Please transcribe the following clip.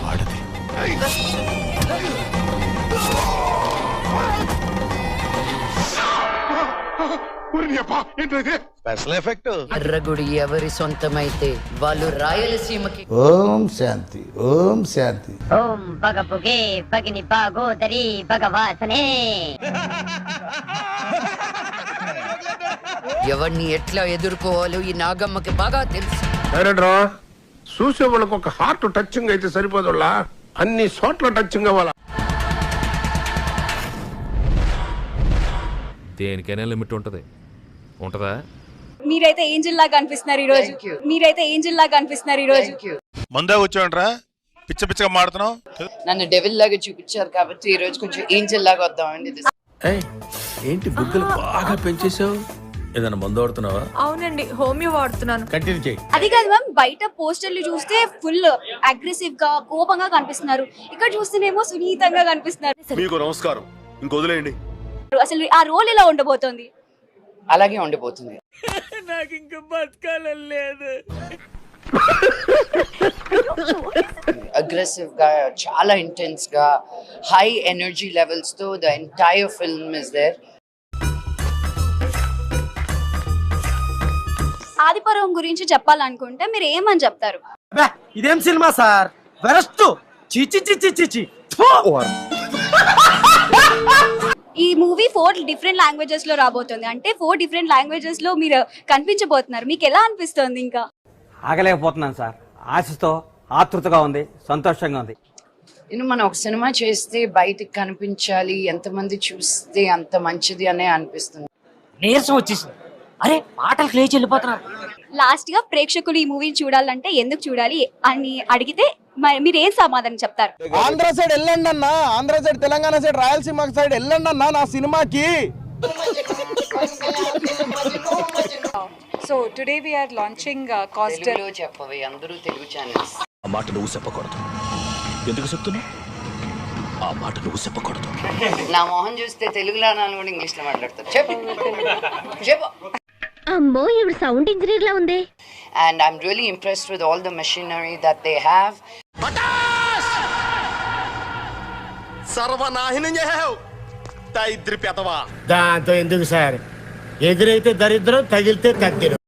వాడది. Special effect. Erragudi ఎవరి సొంతమైతే వాళ్ళు రాయలసీమకి. ఓం శాంతి, ఓం శాంతి. ఓం పగపుగే పగిని పాగోదరి భగవాసనే. ఎవరిని ఎట్లా ఎదుర్కోవాలో ఈ నాగమ్మకి బాగా తెలుసు. చూసే వాళ్ళకి ఒక హార్ట్ టచింగ్ అయితే సరిపోదులా, అన్ని చోట్ల టచింగ్ అవ్వాలా. దేనికైనా లిమిట్ ఉంటది. ఉంటదా? మీరైతే ఏంజిల్ లాగా అనిపిస్తున్నారు ఈ రోజు. మీరైతే ఏంజిల్ లాగా అనిపిస్తున్నారు ఈ రోజు. ముందే కూర్చోండ్రా, పిచ్చ పిచ్చగా మాడుతున్నావు. నన్ను డెవిల్ లాగా చూపించారు కాబట్టి ఈ రోజు కొంచెం ఏంజల్ లాగా వద్దామండి. ఏంటి బుగ్గలు బాగా పెంచేసావు? ఏదైనా మందు వాడుతున్నావా? అవునండి, హోమియో వాడుతున్నాను. కంటిన్యూ చేయి. అది కాదు మ్యామ్, బయట పోస్టర్లు చూస్తే ఫుల్ అగ్రెసివ్ గా కోపంగా కనిపిస్తున్నారు, ఇక్కడ చూస్తేనేమో సునీతంగా కనిపిస్తున్నారు. మీకు నమస్కారం, ఇంకొదిలేయండి. అసలు ఆ రోల్ ఎలా ఉండబోతోంది? అలాగే ఉండిపోతుంది. నాకు ఇంకా బతకాలని లేదు. అగ్రెసివ్ గా, చాలా ఇంటెన్స్ గా, హై ఎనర్జీ లెవెల్స్ తో the entire film is there. Adiparvam గురించి చెప్పాలనుకుంటే మీరు ఏమని చెప్తారు? ఇదేం సినిమా సార్, వెరస్తు చిచి చిచి చిచి. ఈ మూవీ 4 డిఫరెంట్ లాంగ్వేజెస్ లో రాబోతుంది. అంటే 4 డిఫరెంట్ లాంగ్వేజెస్ లో మీరు కనిపించబోతున్నారు. మీకు ఎలా అనిపిస్తుంది? ఇంకా ఆగలేకపోతున్నాను సార్, ఆశతో ఆతృతగా ఉంది, సంతోషంగా ఉంది. మనం ఒక సినిమా చేస్తే బయటికి కనిపించాలి, ఎంతమంది చూస్తే అంత మంచిది అనే అనిపిస్తుంది. నీరసం వచ్చేసింది. అరే మాటలు క్లియర్ వెళ్ళిపోతున్నారు. లాస్ట్ గా ప్రేక్షకులు ఈ మూవీని చూడాలంటే ఎందుకు చూడాలి అని అడిగితే మీరు ఏం సమాధానం చెప్తారు? ఆంధ్ర సైడ్ వెళ్ళండి అన్న, Andhra side, Telangana side, Rayalaseema side వెళ్ళండి అన్న నా సినిమాకి. So today we are launching caster. తెలుగులో చెప్పవే, అందరూ తెలుగు ఛానల్స్. ఆ మాట నువ్వు చెప్పకూడదు. ఎందుకు చెప్తున్నా? ఆ మాట నువ్వు చెప్పకూడదు. నా మొహం చూస్తే తెలుగులో అనాలి కూడా ఇంగ్లీష్ లో మాట్లాడతారు. చెప్పు చెప్పు. అమ్మో, ఇవి సౌండ్ ఇంజనీర్ లా ఉంది. And I'm really impressed with all the machinery that they have. సర్వనాశనం చేసావు దరిద్రి పెదవా. దాంతో ఎందుకు సార్, ఎదురైతే దరిద్రం, తగిలితే తగ్గిరం.